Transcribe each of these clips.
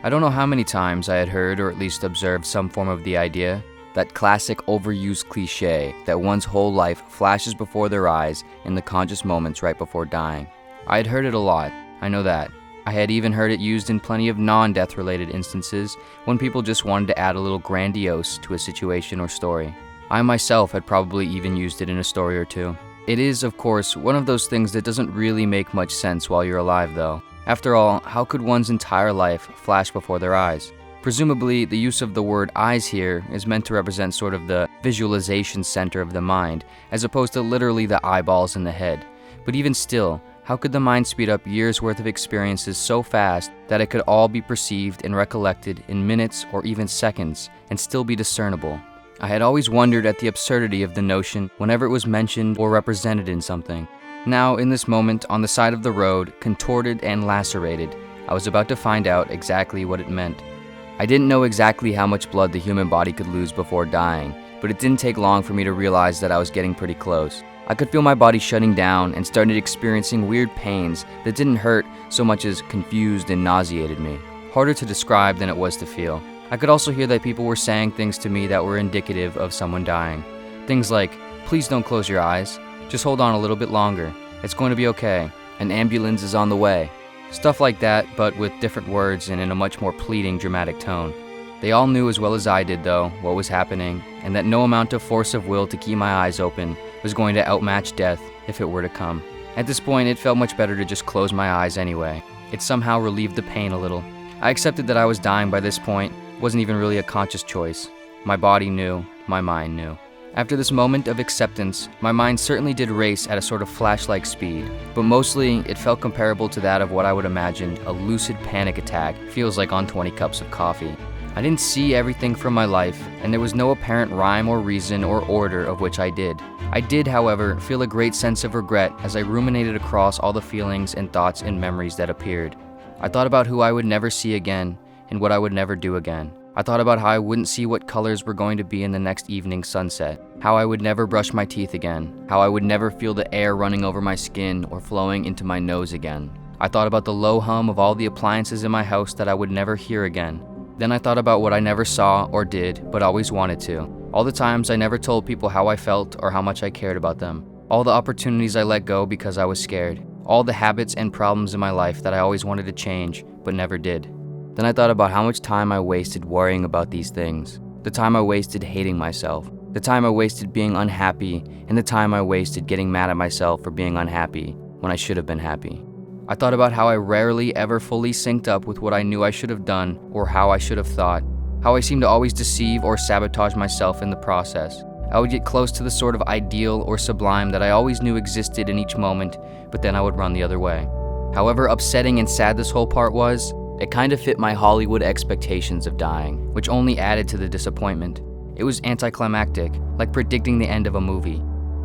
I don't know how many times I had heard or at least observed some form of the idea, that classic overused cliché that one's whole life flashes before their eyes in the conscious moments right before dying. I had heard it a lot, I know that. I had even heard it used in plenty of non-death related instances when people just wanted to add a little grandiose to a situation or story. I myself had probably even used it in a story or two. It is, of course, one of those things that doesn't really make much sense while you're alive though. After all, how could one's entire life flash before their eyes? Presumably, the use of the word eyes here is meant to represent sort of the visualization center of the mind, as opposed to literally the eyeballs in the head. But even still, how could the mind speed up years' worth of experiences so fast that it could all be perceived and recollected in minutes or even seconds and still be discernible? I had always wondered at the absurdity of the notion whenever it was mentioned or represented in something. Now, in this moment, on the side of the road, contorted and lacerated, I was about to find out exactly what it meant. I didn't know exactly how much blood the human body could lose before dying, but it didn't take long for me to realize that I was getting pretty close. I could feel my body shutting down and started experiencing weird pains that didn't hurt so much as confused and nauseated me. Harder to describe than it was to feel. I could also hear that people were saying things to me that were indicative of someone dying. Things like, "Please don't close your eyes. Just hold on a little bit longer. It's going to be okay. An ambulance is on the way." Stuff like that, but with different words and in a much more pleading, dramatic tone. They all knew as well as I did, though, what was happening, and that no amount of force of will to keep my eyes open was going to outmatch death if it were to come. At this point, it felt much better to just close my eyes anyway. It somehow relieved the pain a little. I accepted that I was dying by this point. It wasn't even really a conscious choice. My body knew, my mind knew. After this moment of acceptance, my mind certainly did race at a sort of flash-like speed, but mostly it felt comparable to that of what I would imagine a lucid panic attack feels like on 20 cups of coffee. I didn't see everything from my life, and there was no apparent rhyme or reason or order of which I did. I did, however, feel a great sense of regret as I ruminated across all the feelings and thoughts and memories that appeared. I thought about who I would never see again, and what I would never do again. I thought about how I wouldn't see what colors were going to be in the next evening sunset, how I would never brush my teeth again, how I would never feel the air running over my skin or flowing into my nose again. I thought about the low hum of all the appliances in my house that I would never hear again. Then I thought about what I never saw or did, but always wanted to. All the times I never told people how I felt or how much I cared about them. All the opportunities I let go because I was scared. All the habits and problems in my life that I always wanted to change, but never did. Then I thought about how much time I wasted worrying about these things. The time I wasted hating myself. The time I wasted being unhappy, and the time I wasted getting mad at myself for being unhappy when I should have been happy. I thought about how I rarely ever fully synced up with what I knew I should have done or how I should have thought. How I seemed to always deceive or sabotage myself in the process. I would get close to the sort of ideal or sublime that I always knew existed in each moment, but then I would run the other way. However upsetting and sad this whole part was, it kind of fit my Hollywood expectations of dying, which only added to the disappointment. It was anticlimactic, like predicting the end of a movie.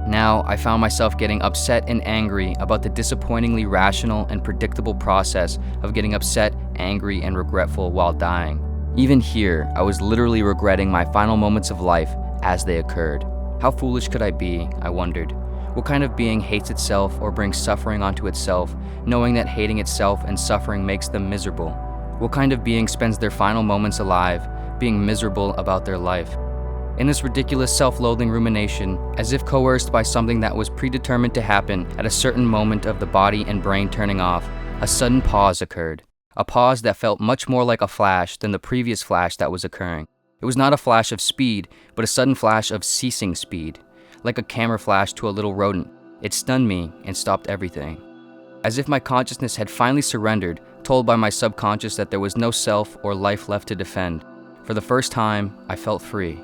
Now, I found myself getting upset and angry about the disappointingly rational and predictable process of getting upset, angry, and regretful while dying. Even here, I was literally regretting my final moments of life as they occurred. How foolish could I be, I wondered. What kind of being hates itself or brings suffering onto itself, knowing that hating itself and suffering makes them miserable? What kind of being spends their final moments alive, being miserable about their life? In this ridiculous self-loathing rumination, as if coerced by something that was predetermined to happen at a certain moment of the body and brain turning off, a sudden pause occurred. A pause that felt much more like a flash than the previous flash that was occurring. It was not a flash of speed, but a sudden flash of ceasing speed. Like a camera flash to a little rodent. It stunned me and stopped everything. As if my consciousness had finally surrendered, told by my subconscious that there was no self or life left to defend. For the first time, I felt free.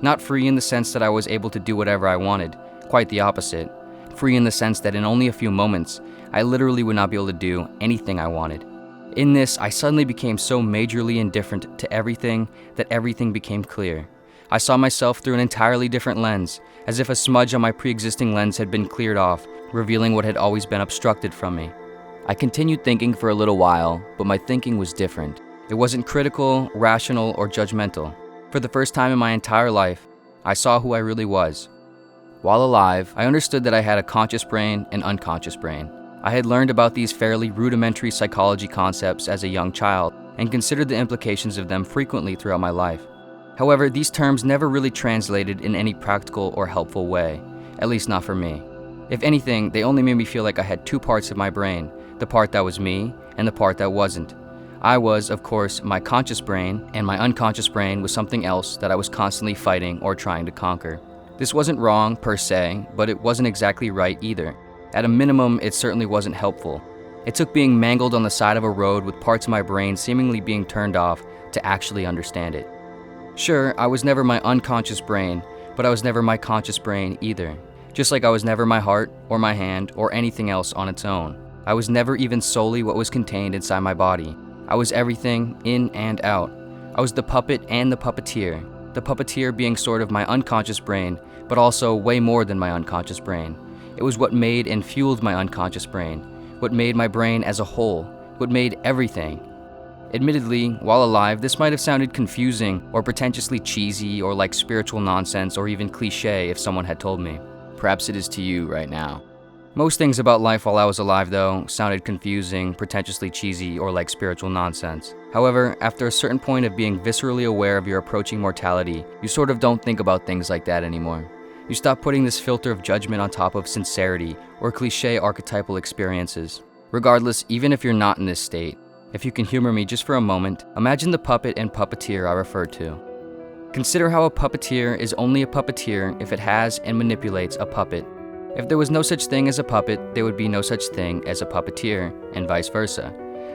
Not free in the sense that I was able to do whatever I wanted, quite the opposite. Free in the sense that in only a few moments, I literally would not be able to do anything I wanted. In this, I suddenly became so majorly indifferent to everything that everything became clear. I saw myself through an entirely different lens, as if a smudge on my pre-existing lens had been cleared off, revealing what had always been obstructed from me. I continued thinking for a little while, but my thinking was different. It wasn't critical, rational, or judgmental. For the first time in my entire life, I saw who I really was. While alive, I understood that I had a conscious brain and unconscious brain. I had learned about these fairly rudimentary psychology concepts as a young child, and considered the implications of them frequently throughout my life. However, these terms never really translated in any practical or helpful way, at least not for me. If anything, they only made me feel like I had two parts of my brain, the part that was me and the part that wasn't. I was, of course, my conscious brain, and my unconscious brain was something else that I was constantly fighting or trying to conquer. This wasn't wrong per se, but it wasn't exactly right either. At a minimum, it certainly wasn't helpful. It took being mangled on the side of a road with parts of my brain seemingly being turned off to actually understand it. Sure, I was never my unconscious brain, but I was never my conscious brain either. Just like I was never my heart or my hand or anything else on its own. I was never even solely what was contained inside my body. I was everything, in and out. I was the puppet and the puppeteer. The puppeteer being sort of my unconscious brain, but also way more than my unconscious brain. It was what made and fueled my unconscious brain, what made my brain as a whole, what made everything. Admittedly, while alive, this might have sounded confusing or pretentiously cheesy or like spiritual nonsense or even cliché if someone had told me. Perhaps it is to you right now. Most things about life while I was alive, though, sounded confusing, pretentiously cheesy, or like spiritual nonsense. However, after a certain point of being viscerally aware of your approaching mortality, you sort of don't think about things like that anymore. You stop putting this filter of judgment on top of sincerity or cliché archetypal experiences. Regardless, even if you're not in this state, if you can humor me just for a moment, imagine the puppet and puppeteer I referred to. Consider how a puppeteer is only a puppeteer if it has and manipulates a puppet. If there was no such thing as a puppet, there would be no such thing as a puppeteer, and vice versa.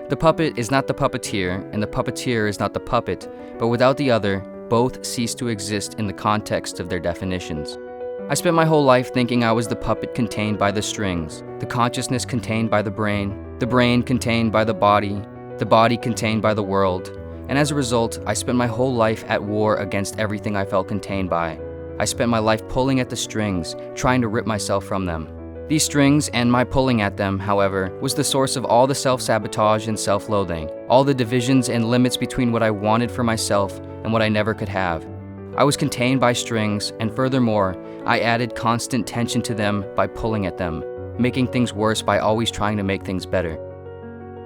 The puppet is not the puppeteer, and the puppeteer is not the puppet, but without the other, both cease to exist in the context of their definitions. I spent my whole life thinking I was the puppet contained by the strings, the consciousness contained by the brain contained by the body contained by the world, and as a result, I spent my whole life at war against everything I felt contained by. I spent my life pulling at the strings, trying to rip myself from them. These strings, and my pulling at them, however, was the source of all the self-sabotage and self-loathing, all the divisions and limits between what I wanted for myself and what I never could have. I was contained by strings, and furthermore, I added constant tension to them by pulling at them, making things worse by always trying to make things better.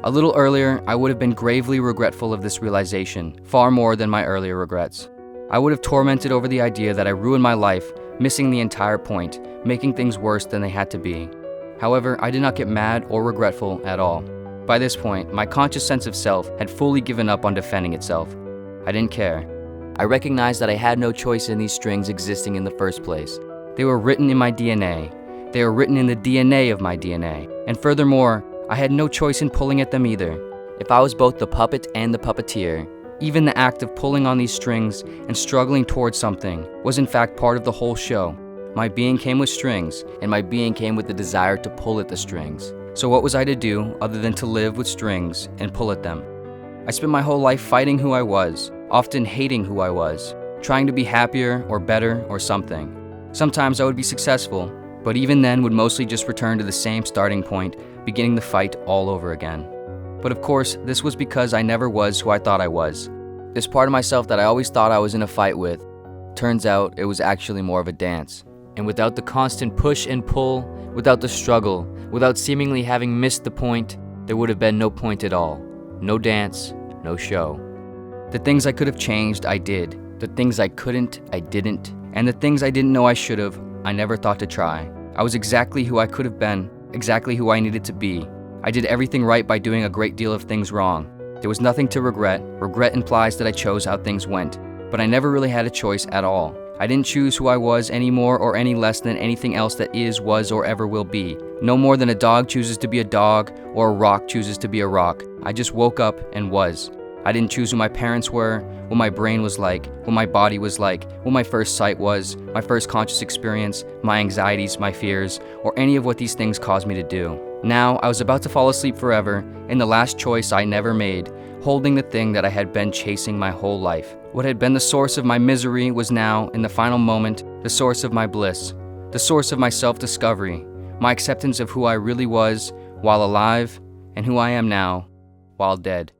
A little earlier, I would have been gravely regretful of this realization, far more than my earlier regrets. I would have tormented over the idea that I ruined my life, missing the entire point, making things worse than they had to be. However, I did not get mad or regretful at all. By this point, my conscious sense of self had fully given up on defending itself. I didn't care. I recognized that I had no choice in these strings existing in the first place. They were written in my DNA. They were written in the DNA of my DNA. And furthermore, I had no choice in pulling at them either. If I was both the puppet and the puppeteer, even the act of pulling on these strings and struggling towards something was in fact part of the whole show. My being came with strings, and my being came with the desire to pull at the strings. So what was I to do other than to live with strings and pull at them? I spent my whole life fighting who I was, often hating who I was, trying to be happier or better or something. Sometimes I would be successful, but even then would mostly just return to the same starting point, beginning the fight all over again. But of course, this was because I never was who I thought I was. This part of myself that I always thought I was in a fight with, turns out it was actually more of a dance. And without the constant push and pull, without the struggle, without seemingly having missed the point, there would have been no point at all. No dance, no show. The things I could have changed, I did. The things I couldn't, I didn't. And the things I didn't know I should have, I never thought to try. I was exactly who I could have been, exactly who I needed to be. I did everything right by doing a great deal of things wrong. There was nothing to regret. Regret implies that I chose how things went. But I never really had a choice at all. I didn't choose who I was any more or any less than anything else that is, was, or ever will be. No more than a dog chooses to be a dog or a rock chooses to be a rock. I just woke up and was. I didn't choose who my parents were, what my brain was like, what my body was like, what my first sight was, my first conscious experience, my anxieties, my fears, or any of what these things caused me to do. Now, I was about to fall asleep forever, in the last choice I never made, holding the thing that I had been chasing my whole life. What had been the source of my misery was now, in the final moment, the source of my bliss, the source of my self-discovery, my acceptance of who I really was while alive, and who I am now while dead.